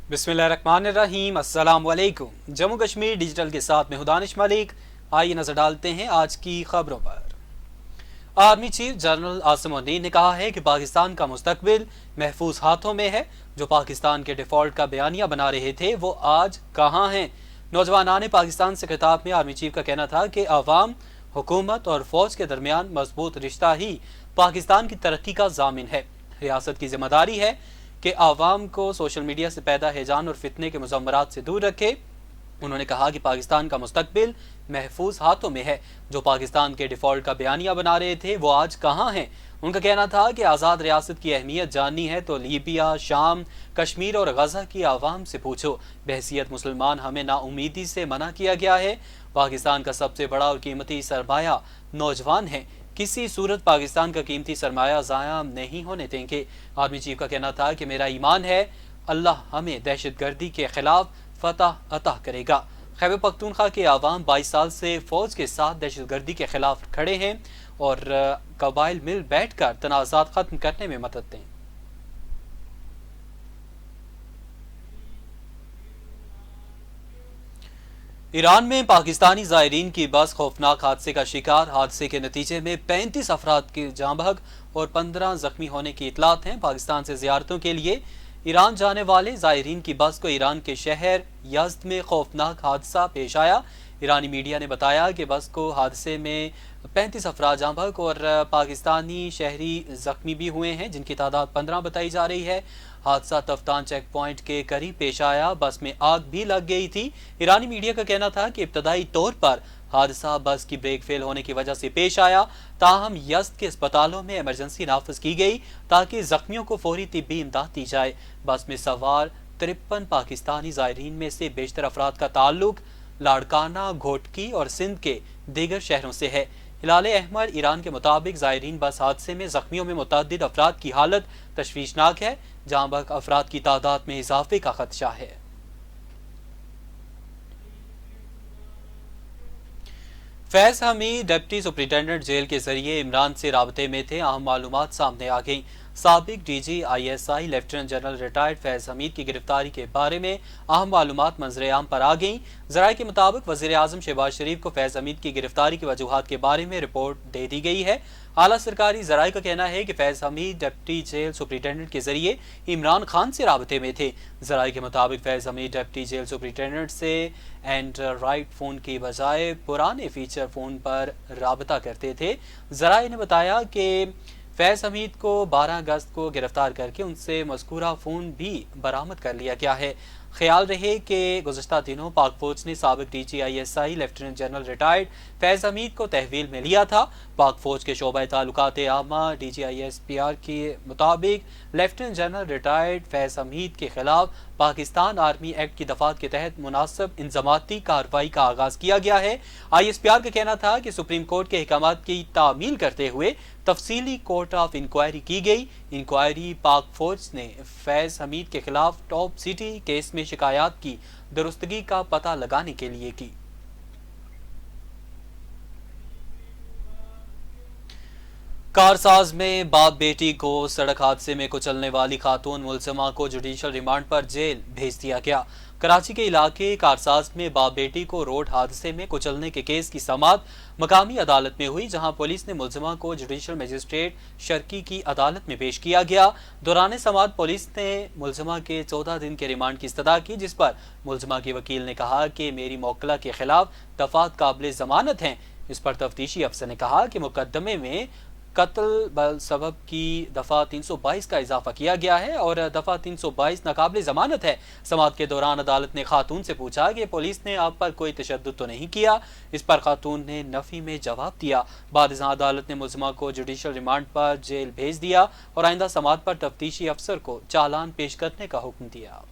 बिस्मिल्लाहिर्रहमानिर्रहीम। अस्सलाम वालेकुम। जम्मू कश्मीर डिजिटल के साथ में दानिश मलिक। आइए नजर डालते हैं आज की खबरों पर। Army chief general Asim Munir ने कहा है कि पाकिस्तान का मुस्तकबिल महफूज हाथों में है। जो पाकिस्तान के डिफॉल्ट का बयानिया बना रहे थे वो आज कहाँ हैं। नौजवानाने पाकिस्तान से खिताब में आर्मी चीफ का कहना था कि अवाम, हुकूमत और फौज के दरमियान मजबूत रिश्ता ही पाकिस्तान की तरक्की का जामिन है। रियासत की जिम्मेदारी है कि आवाम को सोशल मीडिया से पैदा हैजान और फितने के मुज़म्मरात से दूर रखे। उन्होंने कहा कि पाकिस्तान का मुस्तकबिल महफूज हाथों में है। जो पाकिस्तान के डिफॉल्ट का बयानिया बना रहे थे वो आज कहाँ हैं। उनका कहना था कि आज़ाद रियासत की अहमियत जाननी है तो लीबिया, शाम, कश्मीर और गजा की आवाम से पूछो। बहसीयत मुसलमान हमें नाउमीदी से मना किया गया है। पाकिस्तान का सबसे बड़ा और कीमती सरमाया नौजवान है। किसी सूरत पाकिस्तान का कीमती सरमाया ज़ाया नहीं होने देंगे। आर्मी चीफ का कहना था कि मेरा ईमान है अल्लाह हमें दहशतगर्दी के खिलाफ फतह अता करेगा। खैबर पख्तूनख्वा के आवाम 22 साल से फौज के साथ दहशतगर्दी के खिलाफ खड़े हैं और कबाइल मिल बैठकर तनाज़ात खत्म करने में मदद दें। ईरान में पाकिस्तानी ज़ायरीन की बस खौफनाक हादसे का शिकार। हादसे के नतीजे में 35 अफराद की जाँ बहक और 15 जख्मी होने की इतलात हैं। पाकिस्तान से ज़ियारतों के लिए ईरान जाने वाले ज़ायरीन की बस को ईरान के शहर यज़्द में खौफनाक हादसा पेश आया। ईरानी मीडिया ने बताया कि बस को हादसे में 35 अफराद जाँ बहक और पाकिस्तानी शहरी जख्मी भी हुए हैं, जिनकी तादाद 15 बताई जा रही है। हादसा तफ्तान चेक पॉइंट के करीब पेश आया। बस में आग भी लग गई थी। ईरानी मीडिया का कहना था कि इब्तदाई तौर पर हादसा बस की ब्रेक फेल होने की वजह से पेश आया। ताहम यज़्द के अस्पतालों में इमरजेंसी नाफिज की गई ताकि जख्मियों को फौरी तिब्बी इमदाद दी जाए। बस में सवार 53 पाकिस्तानी ज़ायरीन में से बेशतर अफराद का ताल्लुक लाड़काना, घोटकी और सिंध के दीगर शहरों से है। हिलाल अहमर ईरान के मुताबिक ज़ायरीन बस हादसे में जख्मियों में मुतअद्दिद अफराद की हालत तशवीशनाक है। जाँ बहक अफराद की तादाद में इजाफे का खदशा है। Faiz Hameed deputy superintendent jail के जरिए इमरान से राबते में थे। अहम मालूमात सामने आ गई। साबिक DGISI lieutenant general retired Faiz Hamid की गिरफ्तारी के बारे में अहम मालूमात मंजर आम पर आ गई। ज़राए के मुताबिक वज़ीर आज़म शहबाज शरीफ को फैज हमीद की गिरफ्तारी की वजूहात के बारे में रिपोर्ट दे दी गई है। आला सरकारी ज़राए का कहना है कि Faiz Hameed deputy jail superintendent के जरिए इमरान खान से राबते में थे। ज़राए के मुताबिक Faiz Hameed deputy jail superintendent से एंड्रॉइड फ़ोन की बजाय पुराने फीचर फ़ोन पर राबता करते थे। ज़राए ने बताया कि फैज हमीद को 12 अगस्त को गिरफ्तार करके उनसे मज़कूरा फ़ोन भी बरामद कर लिया गया है। ख्याल रहे कि गुज़श्ता दिनों पाक फौज ने साबिक DGISI lieutenant general retired Faiz Hamid को तहवील में लिया था। पाक फौज के शोबा ताल्लुकात आमा DGISPR के मुताबिक lieutenant general retired Faiz Hamid के खिलाफ पाकिस्तान आर्मी एक्ट की दफात के तहत मुनासिब इंजमाती कार्रवाई का आगाज किया गया है। ISPR का कहना था कि सुप्रीम कोर्ट के अहकामात की तामील करते हुए तफसीली कोर्ट ऑफ इंक्वायरी की गई। इंक्वायरी पाक फौज ने फैज हमीद के खिलाफ टॉप सिटी केस में शिकायत की दुरुस्तगी का पता लगाने के लिए की। कारसाज में बाप बेटी को सड़क हादसे में कुचलने वाली खातून मुलजिमा को जुडिशल रिमांड पर जेल भेज दिया गया। कराची के इलाके कारसाज में बाप बेटी को रोड हादसे में कुचलने के केस की समाअत मकामी अदालत में हुई, जहां पुलिस ने मुलजिमा को जुडिशल मजिस्ट्रेट शर्की की अदालत में पेश किया गया। दौरान समाअत पुलिस ने मुलजिमा के 14 दिन के रिमांड की इस्तदा की, जिस पर मुलजिमा के वकील ने कहा कि मेरी मौकला के खिलाफ दफात काबिल जमानत हैं। इस पर तफ्तीशी अफसर ने कहा कि मुकदमे में कत्ल बल सबब की दफ़ा 322 का इजाफा किया गया है और दफ़ा 322 नाकाबिल जमानत है। समाअत के दौरान अदालत ने खातून से पूछा कि पुलिस ने आप पर कोई तशद्दुद तो नहीं किया। इस पर खातून ने नफी में जवाब दिया। बाद अदालत ने मुलजिमा को जुडिशल रिमांड पर जेल भेज दिया और आइंदा समाअत पर तफ्तीशी अफसर को चालान पेश करने का हुक्म दिया।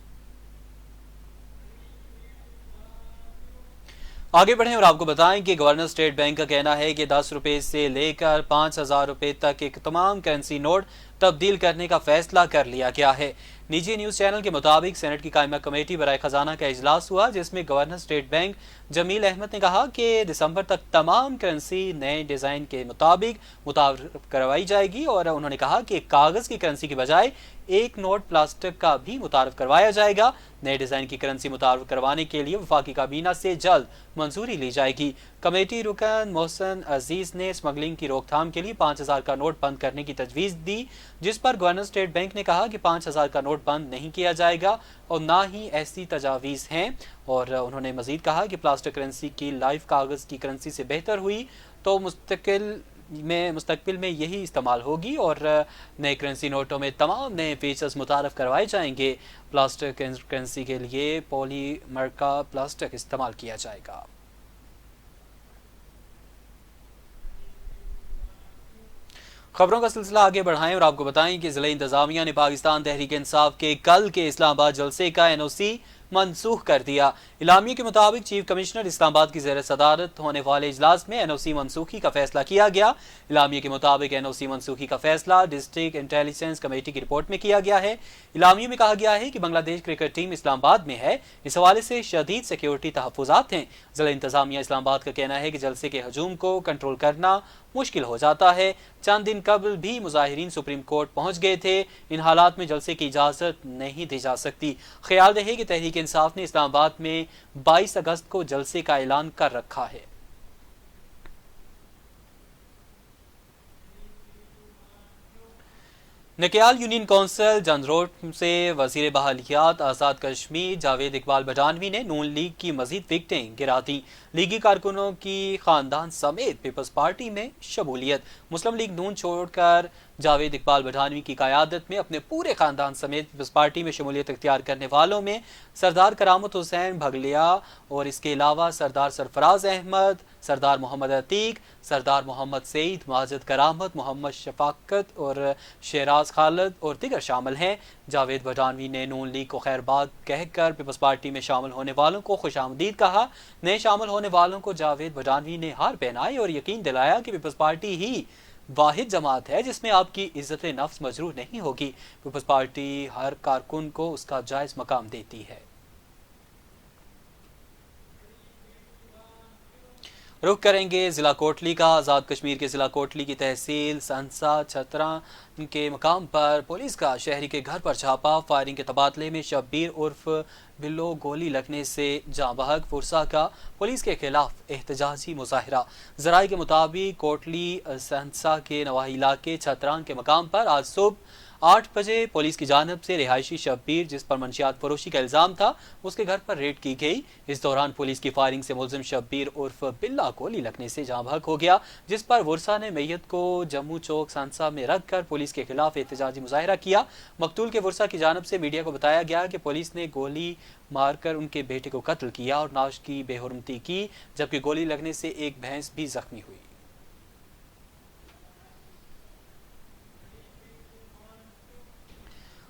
आगे बढ़ें और आपको बताएं कि गवर्नर स्टेट बैंक का कहना है कि 10 रुपए से लेकर 5,000 रुपए तक के तमाम करेंसी नोट तब्दील करने का फैसला कर लिया गया है। निजी न्यूज़ चैनल के मुताबिक सेनेट की कायमा कमेटी बराए खजाना का इजलास हुआ, जिसमें governor state bank Jameel Ahmed ने कहा कि दिसंबर तक तमाम करेंसी नए डिज़ाइन के मुताबिक मुतारफ करवाई जाएगी, और उन्होंने कहा कि कागज़ की करेंसी की बजाय एक नोट प्लास्टिक का भी मुतारफ करवाया जाएगा। नए डिज़ाइन की करेंसी मुतारफ करवाने के लिए वफाकी काबीना से जल्द मंजूरी ली जाएगी। कमेटी रुकन मोहसिन अजीज ने स्मगलिंग की रोकथाम के लिए 5000 का नोट बंद करने की तजवीज़ दी, जिस पर गवर्नर स्टेट बैंक ने कहा कि 5000 का नोट बंद नहीं किया जाएगा और ना ही ऐसी तजावीज़ हैं। और उन्होंने मजीद कहा कि प्लास्टिक करेंसी की लाइव कागज़ की करेंसी से बेहतर हुई तो मुस्तकबिल में यही इस्तेमाल होगी, और नए करेंसी नोटों में तमाम नए फीचर्स मुतारफ करवाए जाएंगे। प्लास्टिक करेंसी के लिए पॉलीमर का प्लास्टिक इस्तेमाल किया जाएगा। खबरों का सिलसिला आगे बढ़ाएं और आपको बताएं कि ज़िला इंतजामिया ने पाकिस्तान तहरीक इंसाफ के कल के इस्लामाबाद जलसे का NOC मनसूख कर दिया। इलामिया के मुताबिक चीफ कमिश्नर इस्लामाबाद की ज़ेर सदारत होने वाले इजलास में NOC मनसूखी का फैसला किया गया। इलामिया के मुताबिक NOC मनसूखी का फैसला डिस्ट्रिक्ट इंटेलिजेंस कमेटी की रिपोर्ट में किया गया है। इलामिया में कहा गया है कि बांग्लादेश क्रिकेट टीम इस्लामाबाद में है, इस हवाले से शदीद सिक्योरिटी तहफ़्फ़ुज़ात हैं। ज़िला इंतजामिया इस्लामाबाद का कहना है कि जलसे के हजूम को कंट्रोल करना मुश्किल हो जाता है। चंद दिन कबल भी मुजाहिरीन सुप्रीम कोर्ट पहुंच गए थे। इन हालात में जलसे की इजाज़त नहीं दी जा सकती। ख्याल रहे कि तहरीक इंसाफ ने इस्लामाबाद में 22 अगस्त को जलसे का ऐलान कर रखा है। नकियाल यूनियन कौंसिल जंदरोट से वजीर बहालियात आज़ाद कश्मीर जावेद इकबाल बटानवी ने नून लीग की मजीद विकटें गिरा दी। लीगी कारकुनों की खानदान समेत पीपल्स पार्टी में शमूलियत। मुस्लिम लीग नून छोड़कर जावेद इकबाल बटानवी की क़यादत में अपने पूरे खानदान समेत पीपल्स पार्टी में शमूलियत इख्तियार करने वालों में सरदार करामत हुसैन भगलिया और इसके अलावा सरदार सरफराज अहमद, सरदार मोहम्मद अतीक, सरदार मोहम्मद सईद, माजिद करामत, मोहम्मद शफाकत और शेराज खालिद और दिगर शामिल हैं। जावेद बटानवी ने नून लीग को खैरबाद कहकर पीपल्स पार्टी में शामिल होने वालों को खुशामदीद कहा। नए शामिल होने वालों को जावेद बटानवी ने हार पहनाई और यकीन दिलाया कि पीपल्स पार्टी ही वाहिद जमात है जिसमें आपकी इज्जत नफ्स मजरूह नहीं होगी। पीपल्स पार्टी हर कारकुन को उसका जायज़ मकाम देती है। रुख करेंगे ज़िला कोटली का। आज़ाद कश्मीर के ज़िला कोटली की तहसील संसा छतरा के मकाम पर पुलिस का शहरी के घर पर छापा। फायरिंग के तबादले में शब्बीर उर्फ बिल्लो गोली लगने से जाँ बहक। फुरसा का पुलिस के खिलाफ एहतजाजी मुजाहरा। ज़राए के मुताबिक कोटली संसा के नवाही इलाके छतरान के मकाम पर आज सुबह 8 बजे पुलिस की जानिब से रिहायशी शब्बीर जिस पर मंशियात फरोशी का इल्ज़ाम था उसके घर पर रेड की गई। इस दौरान पुलिस की फायरिंग से मुलजिम शब्बीर उर्फ बिल्ला गोली लगने से जाँ बहक हो गया, जिस पर वर्सा ने मैयत को जम्मू चौक सांसा में रख कर पुलिस के खिलाफ एहतजाजी मुजाहरा किया। मकतूल के वर्सा की जानिब से मीडिया को बताया गया कि पुलिस ने गोली मारकर उनके बेटे को कत्ल किया और नाश की बेहुरमती की, जबकि गोली लगने से एक भैंस भी जख्मी हुई।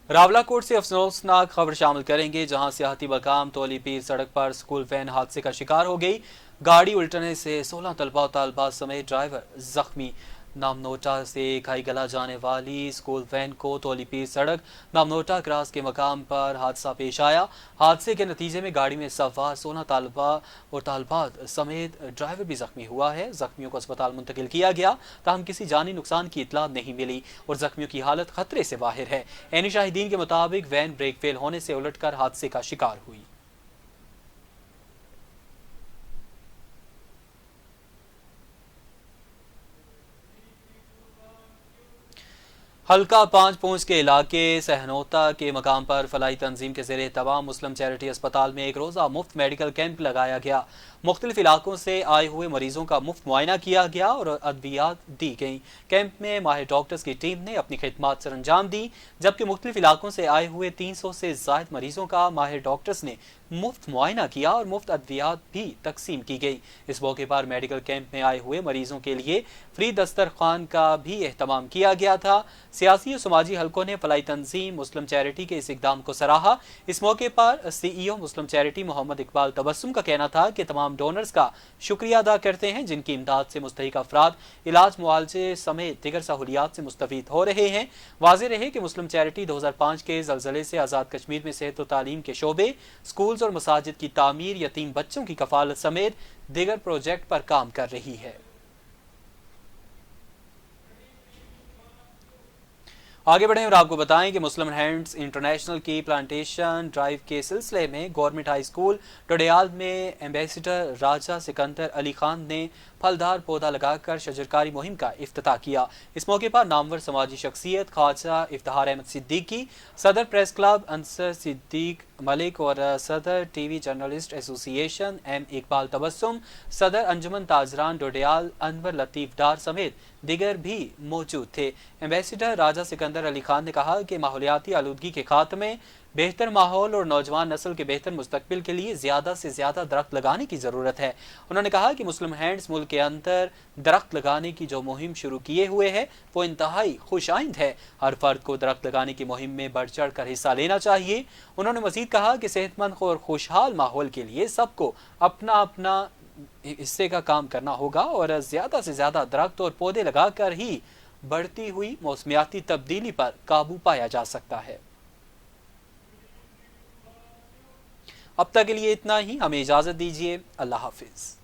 रावलाकोट से अफसोसनाक खबर शामिल करेंगे, जहां सियाहती मकाम तोली पीर सड़क पर स्कूल वैन हादसे का शिकार हो गई। गाड़ी उल्टने से 16 तलबा और तालबात समेत ड्राइवर जख्मी। नामनोटा से खाई गला जाने वाली स्कूल वैन को तोली पीर सड़क नामनोटा क्रॉस के मकाम पर हादसा पेश आया। हादसे के नतीजे में गाड़ी में सवार 16 तालबा और तालबात समेत ड्राइवर भी जख्मी हुआ है। जख्मियों को अस्पताल मुंतकिल किया गया, ताहम किसी जानी नुकसान की इतला नहीं मिली और जख्मियों की हालत खतरे से बाहर है। ऐनी शाहिदीन के मुताबिक वैन ब्रेक फेल होने से उलटकर हादसे का शिकार हुई। हल्का 5 पूंछ के इलाके सहनोता के मकाम पर फलाई तंजीम के ज़ेरे तमाम मुस्लिम चैरिटी अस्पताल में एक रोज़ा मुफ्त मेडिकल कैंप लगाया गया। मुख्तलिफ इलाकों से आए हुए मरीजों का मुफ्त मुआयना किया गया और अद्वियात दी गई। कैंप में माहिर डॉक्टर्स की टीम ने अपनी खिदमात सर अंजाम दी, जबकि मुख्तलिफ इलाकों से आए हुए 300 से ज़ायद मरीजों का माहिर डॉक्टर्स ने मुफ्त मुआयना किया और मुफ्त अद्वियात भी तकसीम की गई। इस मौके पर मेडिकल कैंप में आए हुए मरीजों के लिए फ्री दस्तरखान का भी एहतमाम किया गया था। سیاسی اور سماجی حلقوں نے فلاحی تنظیم مسلم چیریٹی کے اس اقدام کو سراہا۔ اس موقع پر سی ای او مسلم چیریٹی محمد اقبال تبسم کا کہنا تھا کہ تمام ڈونرز کا شکریہ ادا کرتے ہیں جن کی امداد سے مستحق افراد علاج معالجے سمیت دیگر سہولیات سے مستفید ہو رہے ہیں۔ واضح رہے کہ مسلم چیریٹی 2005 کے زلزلے سے آزاد کشمیر میں صحت و تعلیم کے شعبے، سکولز اور مساجد کی تعمیر، یتیم بچوں کی کفالت سمیت دیگر پروجیکٹ پر کام کر رہی ہے۔ آگے بڑھیں اور آپ کو بتائیں کہ مسلم ہینڈز انٹرنیشنل کی پلانٹیشن ڈرائیو کے سلسلے میں گورنمنٹ ہائی اسکول ڈوڈیال میں ایمبیسڈر راجہ سکندر علی خان نے پھلدار پودا لگا کر شجرکاری مہم کا افتتاح کیا۔ اس موقع پر نامور سماجی شخصیت خواجہ افتخار احمد صدیقی، صدر پریس کلب انصر صدیق ملک اور صدر ٹی وی جرنلسٹ ایسوسی ایشن ایم اقبال تبسم، صدر انجمن تاجران ڈوڈیال انور لطیف ڈار سمیت دیگر بھی موجود تھے۔ ایمبیسڈر راجہ سکندر علی خان نے کہا کہ ماحولیاتی آلودگی کے خاتمے، بہتر ماحول اور نوجوان نسل کے بہتر مستقبل کے لیے زیادہ سے زیادہ درخت لگانے کی ضرورت ہے۔ انہوں نے کہا کہ مسلم ہینڈز ملک کے اندر درخت لگانے کی جو مہم شروع کیے ہوئے ہے وہ انتہائی خوش آئند ہے۔ ہر فرد کو درخت لگانے کی مہم میں بڑھ چڑھ کر حصہ لینا چاہیے۔ انہوں نے مزید کہا کہ صحت مند اور خوشحال ماحول کے لیے سب کو اپنا اپنا حصے کا کام کرنا ہوگا اور زیادہ سے زیادہ درخت اور پودے لگا کر ہی بڑھتی ہوئی موسمیاتی تبدیلی پر قابو پایا جا سکتا ہے۔ اب تک کے لیے اتنا ہی، ہمیں اجازت دیجیے، اللہ حافظ۔